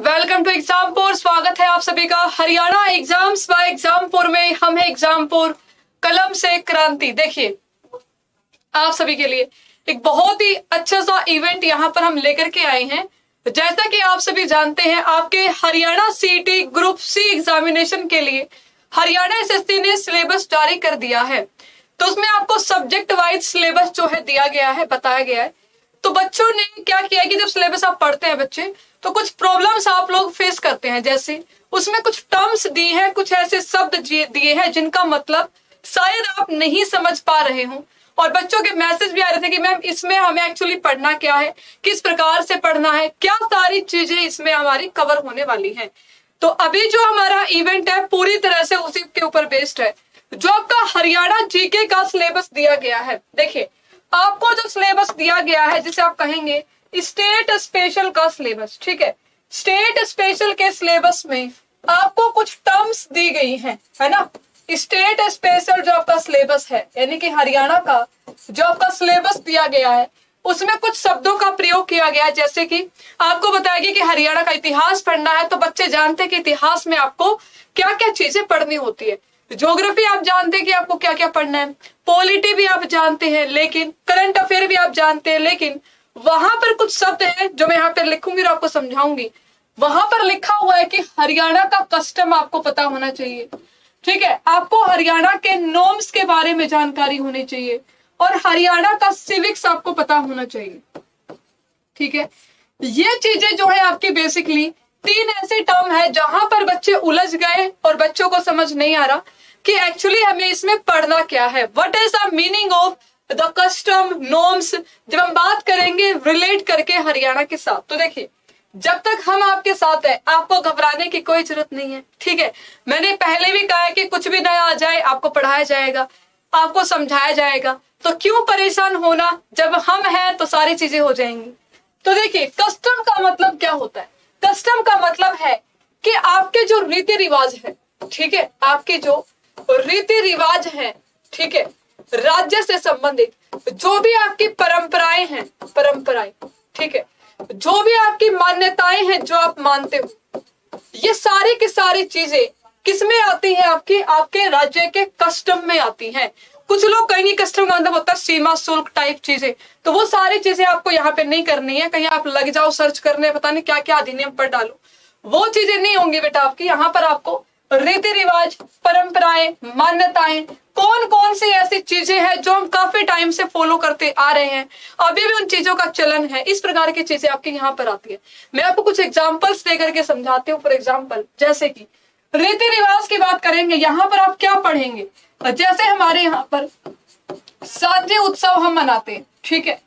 Welcome to Exampur. स्वागत है आप सभी का हरियाणा एग्जाम्स बाय एग्जामपुर में। हम है एग्जामपुर, कलम से क्रांति। देखिए, आप सभी के लिए एक बहुत ही अच्छा सा इवेंट यहाँ पर हम लेकर के आए हैं। जैसा कि आप सभी जानते हैं, आपके Haryana CET group C examination के लिए हरियाणा एसएससी ने सिलेबस जारी कर दिया है। तो उसमें आपको सब्जेक्ट वाइज सिलेबस जो है दिया गया है, बताया गया है। तो बच्चों ने क्या किया कि जब सिलेबस आप पढ़ते हैं बच्चे, तो कुछ प्रॉब्लम्स आप लोग फेस करते हैं। जैसे उसमें कुछ टर्म्स दी हैं, कुछ ऐसे शब्द दिए हैं जिनका मतलब शायद आप नहीं समझ पा रहे हो। और बच्चों के मैसेज भी आ रहे थे कि मैम इसमें हमें एक्चुअली पढ़ना क्या है, किस प्रकार से पढ़ना है, क्या सारी चीजें इसमें हमारी कवर होने वाली हैं। तो अभी जो हमारा इवेंट है पूरी तरह से उसी के ऊपर बेस्ड है। जो आपका हरियाणा जीके का सिलेबस दिया गया है, देखिए आपको जो सिलेबस दिया गया है जिसे आप कहेंगे स्टेट स्पेशल का सिलेबस, ठीक है। स्टेट स्पेशल के सिलेबस में आपको कुछ टर्म्स दी गई हैं, है ना। स्टेट स्पेशल जो आपका सिलेबस है, यानी कि हरियाणा का जो आपका सिलेबस दिया गया है, उसमें कुछ शब्दों का प्रयोग किया गया है। जैसे कि आपको बताया गया कि हरियाणा का इतिहास पढ़ना है, तो बच्चे जानते हैं कि इतिहास में आपको क्या क्या चीजें पढ़नी होती है। ज्योग्राफी आप जानते हैं कि आपको क्या क्या पढ़ना है, पॉलिटी भी आप जानते हैं, लेकिन करंट अफेयर भी आप जानते हैं। लेकिन वहां पर कुछ शब्द हैं जो मैं यहाँ पे लिखूंगी और आपको समझाऊंगी। वहां पर लिखा हुआ है कि हरियाणा का कस्टम आपको पता होना चाहिए, ठीक है। आपको हरियाणा के नॉर्म्स के बारे में जानकारी होनी चाहिए और हरियाणा का सिविक्स आपको पता होना चाहिए, ठीक है। ये चीजें जो है आपकी बेसिकली तीन ऐसे टर्म है जहां पर बच्चे उलझ गए और बच्चों को समझ नहीं आ रहा कि एक्चुअली हमें इसमें पढ़ना क्या है। What is the meaning of the custom norms, जब हम बात करेंगे रिलेट करके हरियाणा के साथ। तो देखिए, जब तक हम आपके साथ है आपको घबराने की कोई जरूरत नहीं है, ठीक है। मैंने पहले भी कहा है कि कुछ भी नया आ जाए आपको पढ़ाया जाएगा, आपको समझाया जाएगा, तो क्यों परेशान होना, जब हम हैं तो सारी चीजें हो जाएंगी। तो देखिए, कस्टम का मतलब क्या होता है। कस्टम का मतलब है कि आपके जो रीति रिवाज है, ठीक है, आपके जो रीति रिवाज है, ठीक है, राज्य से संबंधित जो भी आपकी परंपराएं हैं, परंपराएं, ठीक है, जो भी आपकी मान्यताएं हैं जो आप मानते हो, ये सारी की सारी चीजें किसमें आती हैं, आपके राज्य के कस्टम में आती हैं। कुछ लोग कहेंगे कस्टम का मतलब होता है सीमा शुल्क टाइप चीजें, तो वो सारी चीजें आपको यहाँ पे नहीं करनी है। कहीं आप लग जाओ सर्च करने, पता नहीं क्या क्या अधिनियम पर डालो, वो चीजें नहीं होंगी बेटा आपकी। यहाँ पर आपको रीति रिवाज, परंपराएं, मान्यताएं, कौन कौन सी ऐसी चीजें हैं जो हम काफी टाइम से फॉलो करते आ रहे हैं, अभी भी उन चीजों का चलन है, इस प्रकार की चीजें आपकी यहाँ पर आती है। मैं आपको कुछ एग्जाम्पल्स देकर के समझाती हूँ। फॉर एग्जाम्पल, जैसे कि रीति रिवाज की बात करेंगे, यहाँ पर आप क्या पढ़ेंगे। जैसे हमारे यहाँ पर सांझे उत्सव हम मनाते हैं, ठीक है।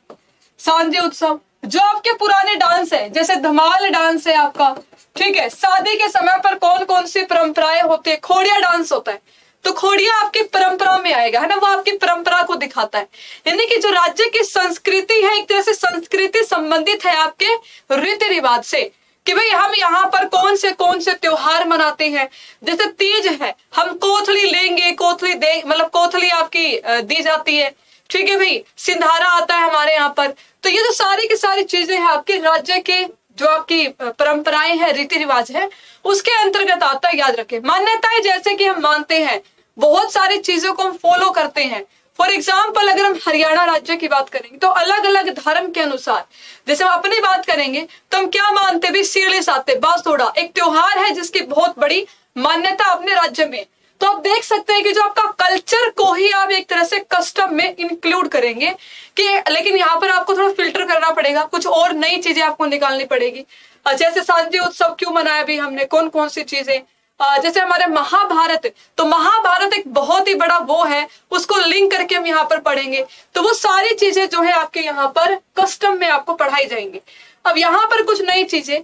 सांझे उत्सव जो आपके पुराने डांस है, जैसे धमाल डांस है आपका, ठीक है। शादी के समय पर कौन कौन सी परंपराएं होती है, खोड़िया डांस होता है, तो खोड़िया आपकी परंपरा में आएगा, है ना, वो आपकी परंपरा को दिखाता है। यानी कि जो राज्य की संस्कृति है, एक तरह से संस्कृति संबंधित है आपके रीति रिवाज से, कि भाई हम यहाँ पर कौन से त्योहार मनाते हैं। जैसे तीज है, हम कोथली लेंगे, कोथली दे मतलब कोथली आपकी दी जाती है, ठीक है भाई। सिंधारा आता है हमारे यहाँ पर। तो ये तो सारी की सारी चीजें हैं आपके राज्य के, जो आपकी परंपराएं हैं, रीति रिवाज है, उसके अंतर्गत आता है। याद रखें, मान्यताएं जैसे कि हम मानते हैं, बहुत सारी चीजों को हम फॉलो करते हैं। फॉर एग्जाम्पल, अगर हम हरियाणा राज्य की बात करेंगे तो अलग अलग धर्म के अनुसार, जैसे हम अपनी बात करेंगे तो हम क्या मानते भी, सीले साते बासोड़ा एक त्योहार है जिसकी बहुत बड़ी मान्यता अपने राज्य में। तो आप देख सकते हैं कि जो आपका कल्चर को ही आप एक तरह से कस्टम में इंक्लूड करेंगे कि, लेकिन यहाँ पर आपको थोड़ा फिल्टर करना पड़ेगा, कुछ और नई चीजें आपको निकालनी पड़ेगी। जैसे सांझे उत्सव क्यों मनाया भी हमने, कौन कौन सी चीजें। जैसे हमारे महाभारत, तो महाभारत एक बहुत ही बड़ा वो है, उसको लिंक करके हम यहाँ पर पढ़ेंगे। तो वो सारी चीजें जो है आपके यहाँ पर कस्टम में आपको पढ़ाई जाएंगी। अब यहाँ पर कुछ नई चीजें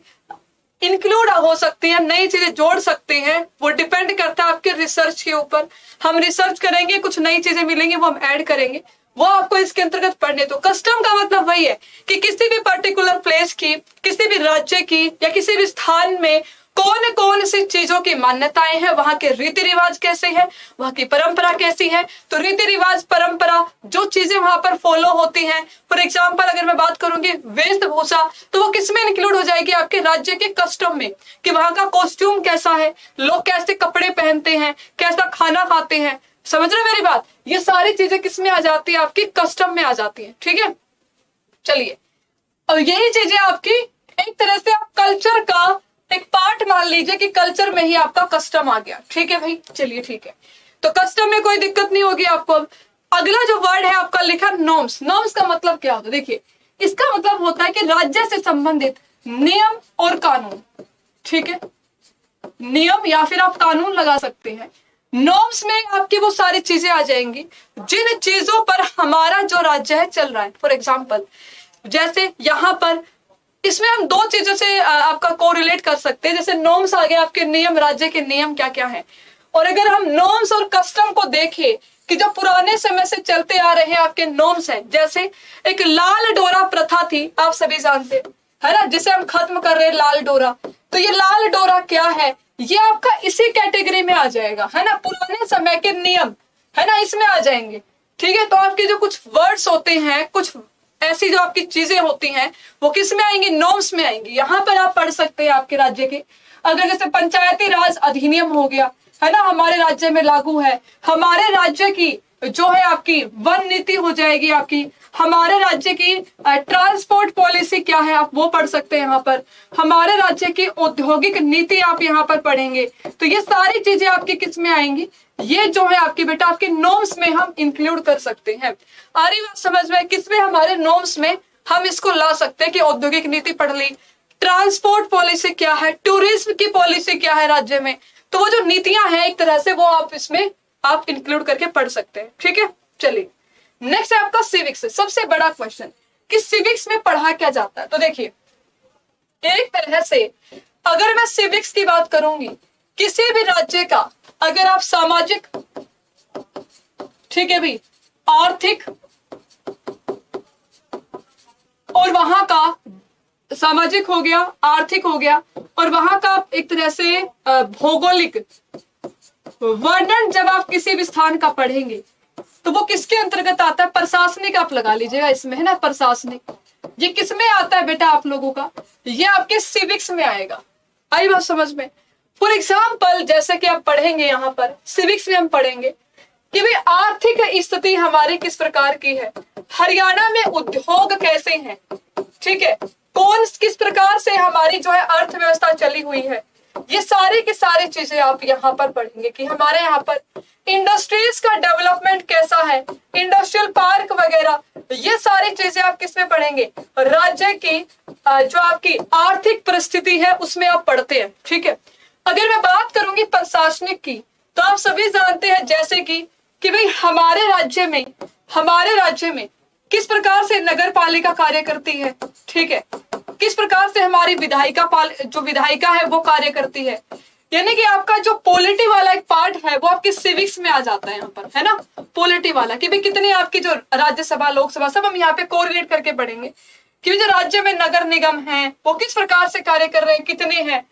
इंक्लूड हो सकती है, नई चीजें जोड़ सकते हैं, वो डिपेंड करता है आपके रिसर्च के ऊपर। हम रिसर्च करेंगे, कुछ नई चीजें मिलेंगी, वो हम ऐड करेंगे, वो आपको इसके अंतर्गत पढ़ने। तो कस्टम का मतलब वही है कि किसी भी पर्टिकुलर प्लेस की, किसी भी राज्य की या किसी भी स्थान में कौन कौन सी चीजों की मान्यताएं हैं, वहां के रीति रिवाज कैसे हैं, वहां की परंपरा कैसी है। तो रीति रिवाज, परंपरा, जो चीजें वहां पर फॉलो होती हैं, फॉर एग्जाम्पल अगर मैं बात करूंगी वेशभूषा, तो वो किसमें इंक्लूड हो जाएगी, आपके राज्य के कस्टम में, कि वहां का कॉस्ट्यूम कैसा है, लोग कैसे कपड़े पहनते हैं, कैसा खाना खाते हैं। समझ रहे मेरी बात? ये सारी चीजें किसमें आ जाती है, आपकी कस्टम में आ जाती है। ठीक है, चलिए, और यही चीजें आपकी एक तरह से आप कल्चर का एक पार्ट मान लीजिए कि कल्चर में ही आपका कस्टम आ गया। ठीक है भाई, चलिए ठीक है, तो कस्टम में कोई दिक्कत नहीं होगी आपको। अब अगला जो वर्ड है आपका लिखा नॉर्म्स। नॉर्म्स का मतलब क्या होता है? देखिए, इसका मतलब होता है कि राज्य से संबंधित नियम और कानून। ठीक है, नियम या फिर आप कानून लगा सकते हैं। नॉर्म्स में आपकी वो सारी चीजें आ जाएंगी जिन चीजों पर हमारा जो राज्य है चल रहा है। फॉर एग्जाम्पल, जैसे यहाँ पर इसमें हम दो चीजों से आपका कोरिलेट कर सकते हैं। जैसे नॉर्म्स आ गए आपके नियम, राज्य के नियम क्या क्या हैं। और अगर हम नॉर्म्स और कस्टम को देखें कि जो पुराने समय से चलते आ रहे हैं आपके नॉर्म्स हैं, जैसे एक लाल डोरा प्रथा थी, आप सभी जानते है ना, जिसे हम खत्म कर रहे हैं, लाल डोरा। तो ये लाल डोरा क्या है, ये आपका इसी कैटेगरी में आ जाएगा, है ना, पुराने समय के नियम, है ना, इसमें आ जाएंगे। ठीक है, तो आपके जो कुछ वर्ड्स होते हैं, कुछ ऐसी जो आपकी चीजें होती हैं, वो किस में आएंगी, नॉर्म्स में आएंगी। यहाँ पर आप पढ़ सकते हैं आपके राज्य के, अगर जैसे पंचायती राज अधिनियम हो गया, है ना, हमारे राज्य में लागू है। हमारे राज्य की जो है आपकी वन नीति हो जाएगी आपकी। हमारे राज्य की ट्रांसपोर्ट पॉलिसी क्या है, आप वो पढ़ सकते हैं यहाँ पर। हमारे राज्य की औद्योगिक नीति आप यहाँ पर पढ़ेंगे। तो ये सारी चीजें आपकी किस में आएंगी, ये जो है आपकी बेटा आपके नॉर्म्स में हम इंक्लूड कर सकते हैं। आ रही बात समझ में? किसमें, हमारे नॉर्म्स में हम इसको ला सकते हैं कि औद्योगिक नीति पढ़ ली, ट्रांसपोर्ट पॉलिसी क्या है, टूरिज्म की पॉलिसी क्या है राज्य में। तो वो जो नीतियां हैं एक तरह से वो आप इसमें आप इंक्लूड करके पढ़ सकते हैं। ठीक है, चलिए नेक्स्ट है आपका सिविक्स। सबसे बड़ा क्वेश्चन कि सिविक्स में पढ़ा क्या जाता है। तो देखिए, एक तरह से अगर मैं सिविक्स की बात करूंगी, किसी भी राज्य का अगर आप सामाजिक, ठीक है भाई, आर्थिक और वहां का सामाजिक हो गया, आर्थिक हो गया, और वहां का एक तरह से भौगोलिक वर्णन जब आप किसी भी स्थान का पढ़ेंगे तो वो किसके अंतर्गत आता है, प्रशासनिक आप लगा लीजिएगा इसमें, है ना, प्रशासनिक। ये किसमें आता है बेटा आप लोगों का, ये आपके सिविक्स में आएगा। आई बात समझ में? फॉर एग्जाम्पल जैसे कि आप पढ़ेंगे यहाँ पर सिविक्स में हम पढ़ेंगे कि भाई आर्थिक स्थिति हमारी किस प्रकार की है, हरियाणा में उद्योग कैसे हैं, ठीक है, कौन किस प्रकार से हमारी जो है अर्थव्यवस्था चली हुई है। ये सारी की सारी चीजें आप यहाँ पर पढ़ेंगे कि हमारे यहाँ पर इंडस्ट्रीज का डेवलपमेंट कैसा है, इंडस्ट्रियल पार्क वगैरह, ये सारी चीजें आप किसमें पढ़ेंगे, राज्य की जो आपकी आर्थिक परिस्थिति है उसमें आप पढ़ते हैं। ठीक है, अगर मैं बात करूंगी प्रशासनिक की, तो आप सभी जानते हैं जैसे कि भाई हमारे राज्य में किस प्रकार से नगर पालिका कार्य करती है, ठीक है, किस प्रकार से हमारी विधायिका है वो कार्य करती है। यानी कि आपका जो पॉलिटी वाला एक पार्ट है वो आपके सिविक्स में आ जाता है यहाँ पर, है ना, पॉलिटी वाला कि भाई कितनी आपकी जो राज्यसभा लोकसभा सब हम यहाँ पे कोरिलेट करके पढ़ेंगे कि जो राज्य में नगर निगम है वो किस प्रकार से कार्य कर रहे हैं, कितने हैं।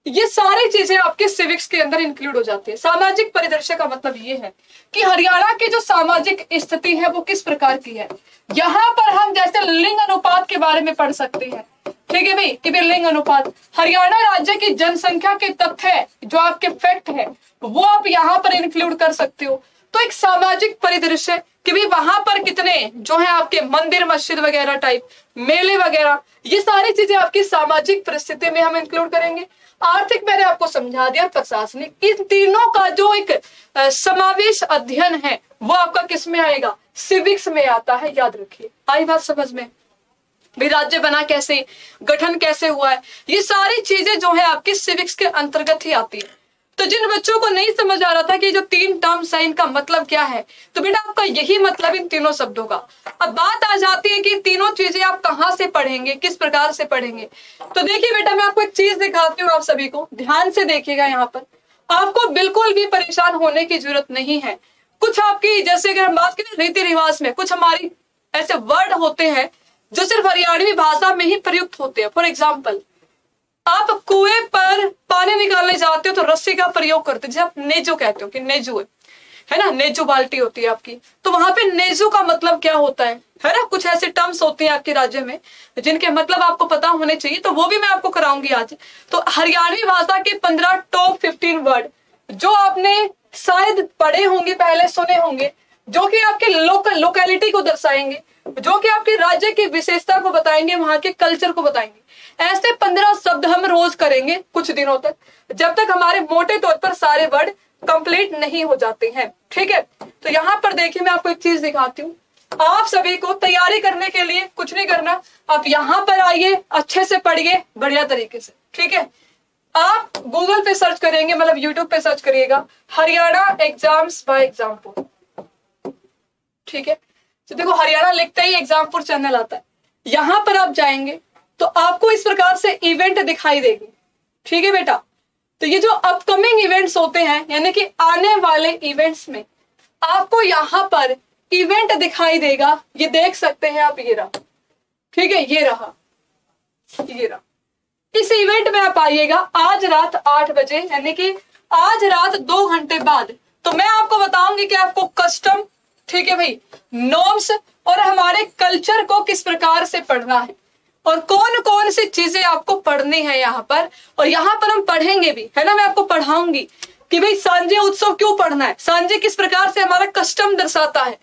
ये सारी चीजें आपके सिविक्स के अंदर इंक्लूड हो जाती है। सामाजिक परिदृश्य का मतलब ये है कि हरियाणा की जो सामाजिक स्थिति है वो किस प्रकार की है। यहाँ पर हम जैसे लिंग अनुपात के बारे में पढ़ सकते हैं, ठीक है भाई, कि भाई लिंग अनुपात हरियाणा राज्य की जनसंख्या के तथ्य जो आपके फैक्ट है वो आप यहाँ पर इंक्लूड कर सकते हो। तो एक सामाजिक परिदृश्य कि भाई वहां पर कितने जो है आपके मंदिर मस्जिद वगैरह टाइप मेले वगैरह, ये सारी चीजें आपकी सामाजिक परिस्थिति में हम इंक्लूड करेंगे। आर्थिक मैंने आपको समझा दिया, प्रशासनिक, इन तीनों का जो एक समावेश अध्ययन है वो आपका किस में आएगा, सिविक्स में आता है। याद रखिए, आई बात समझ में? भी राज्य बना कैसे, गठन कैसे हुआ है, ये सारी चीजें जो है आपकी सिविक्स के अंतर्गत ही आती है। तो जिन बच्चों को नहीं समझ आ रहा था कि जो 3 टर्म्स है इनका मतलब क्या है, तो बेटा आपका यही मतलब इन तीनों शब्दों का। अब बात आ जाती है कि तीनों चीजें आप कहाँ से पढ़ेंगे, किस प्रकार से पढ़ेंगे। तो देखिए बेटा, मैं आपको एक चीज दिखाती हूँ, आप सभी को ध्यान से देखिएगा। यहाँ पर आपको बिल्कुल भी परेशान होने की जरूरत नहीं है। कुछ आपकी जैसे अगर हम बात करें रीति रिवाज में, कुछ हमारी ऐसे वर्ड होते हैं जो सिर्फ हरियाणवी भाषा में ही प्रयुक्त होते हैं। फॉर एग्जाम्पल आप कुएं पर पानी निकालने जाते हो तो रस्सी का प्रयोग करते हो, जैसे आप नेजो कहते हो कि नेजू है ना, नेजू बाल्टी होती है आपकी, तो वहां पे नेजू का मतलब क्या होता है ना, कुछ ऐसे टर्म्स होते हैं आपके राज्य में जिनके मतलब आपको पता होने चाहिए, तो वो भी मैं आपको कराऊंगी आज। तो हरियाणवी भाषा के 15 टॉप 15 वर्ड जो आपने शायद पढ़े होंगे, पहले सुने होंगे, जो कि आपके लोकेलिटी को दर्शाएंगे, जो कि आपके राज्य की विशेषता को बताएंगे, वहां के कल्चर को बताएंगे। ऐसे 15 शब्द हम रोज करेंगे कुछ दिनों तक, जब तक हमारे मोटे तौर पर सारे वर्ड कंप्लीट नहीं हो जाते हैं। ठीक है, तो यहाँ पर देखिए मैं आपको एक चीज दिखाती हूँ। आप सभी को तैयारी करने के लिए कुछ नहीं करना, आप यहाँ पर आइए, अच्छे से पढ़िए बढ़िया तरीके से। ठीक है, आप गूगल पे सर्च करेंगे, मतलब यूट्यूब पे सर्च करिएगा हरियाणा एग्जाम्स बाय एग्जामपुर। ठीक है, तो देखो हरियाणा लिखते ही एग्जामपुर चैनल आता है, यहां पर आप जाएंगे तो आपको इस प्रकार से इवेंट दिखाई देगी। ठीक है बेटा, तो ये जो अपकमिंग इवेंट्स होते हैं, यानी कि आने वाले इवेंट्स में आपको यहां पर इवेंट दिखाई देगा, ये देख सकते हैं आप, ये रहा। ठीक है, ये रहा, ये रहा। इस इवेंट में आप आइएगा आज रात 8 बजे, यानी कि आज रात 2 घंटे बाद। तो मैं आपको बताऊंगी कि आपको कस्टम, ठीक है भाई, नॉर्म्स और हमारे कल्चर को किस प्रकार से पढ़ना है और कौन कौन सी चीजें आपको पढ़नी है यहाँ पर, और यहाँ पर हम पढ़ेंगे भी, है ना। मैं आपको पढ़ाऊंगी कि भाई सांझे उत्सव क्यों पढ़ना है, सांझे किस प्रकार से हमारा कस्टम दर्शाता है,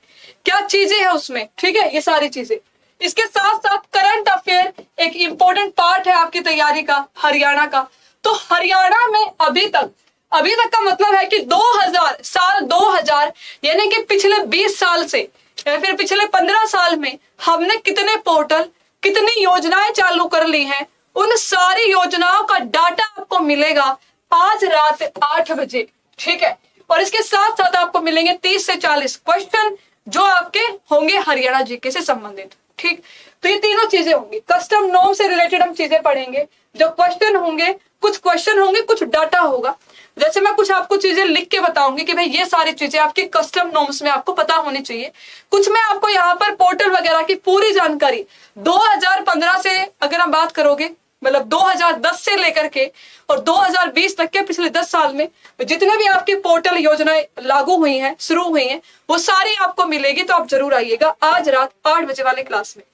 क्या चीजें हैं उसमें। ठीक है, ये सारी चीजें। इसके साथ साथ करंट अफेयर एक इंपॉर्टेंट पार्ट है आपकी तैयारी का, हरियाणा का। तो हरियाणा में अभी तक का मतलब है कि 2000 यानी कि पिछले 20 साल से या फिर पिछले 15 साल में हमने कितने पोर्टल, कितनी योजनाएं चालू कर ली हैं, उन सारी योजनाओं का डाटा आपको मिलेगा आज रात 8 बजे। ठीक है, और इसके साथ साथ आपको मिलेंगे 30 से 40 क्वेश्चन जो आपके होंगे हरियाणा जीके से संबंधित। ठीक, तो ये तीनों चीजें होंगी, कस्टम नॉर्म से रिलेटेड हम चीजें पढ़ेंगे, जो क्वेश्चन होंगे, कुछ डाटा होगा। जैसे मैं कुछ आपको चीजें लिख के बताऊंगी कि भाई ये सारी चीजें आपकी कस्टम नॉर्म्स में आपको पता होनी चाहिए। कुछ मैं आपको यहाँ पर पोर्टल वगैरह की पूरी जानकारी 2015 से अगर हम बात करोगे, मतलब 2010 से लेकर के और 2020 तक के पिछले 10 साल में जितने भी आपकी पोर्टल योजनाएं लागू हुई हैं, शुरू हुई हैं, वो सारी आपको मिलेगी। तो आप जरूर आइएगा आज रात 8 बजे वाले क्लास में।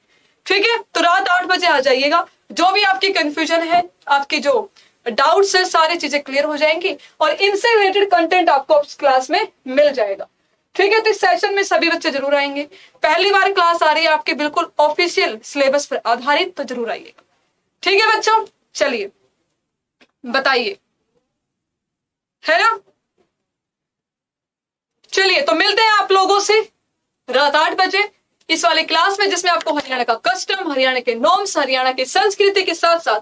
ठीक है, तो रात 8 बजे आ जाइएगा। जो भी आपकी कंफ्यूजन है, आपकी जो डाउट्स है, सारी चीजें क्लियर हो जाएंगी और इनसे रिलेटेड कंटेंट आपको उस क्लास में मिल जाएगा। ठीक है, तो इस सेशन में सभी बच्चे जरूर आएंगे। पहली बार क्लास आ रही है आपके बिल्कुल ऑफिशियल सिलेबस पर आधारित, तो जरूर आइएगा। ठीक है बच्चों, चलिए बताइए, है ना। चलिए तो मिलते हैं आप लोगों से रात 8 बजे इस वाली क्लास में, जिसमें आपको हरियाणा का कस्टम, हरियाणा के नॉर्म्स, हरियाणा की संस्कृति के साथ साथ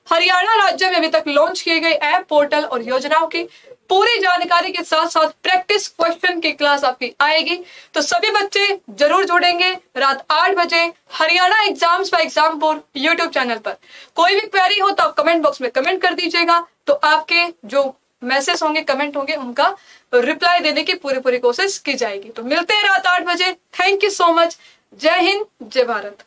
हरियाणा राज्य में अभी तक लॉन्च किए गए ऐप, पोर्टल और योजनाओं की पूरी जानकारी के साथ साथ प्रैक्टिस क्वेश्चन की क्लास आपकी आएगी। तो सभी बच्चे जरूर जुड़ेंगे रात 8 बजे Haryana exams by Exampur YouTube channel पर। कोई भी क्वेरी हो तो आप कमेंट बॉक्स में कमेंट कर दीजिएगा, तो आपके जो मैसेज होंगे, कमेंट होंगे, उनका रिप्लाई देने की पूरी कोशिश की जाएगी। तो मिलते हैं रात 8 बजे। Thank you so much. जय हिंद, जय भारत।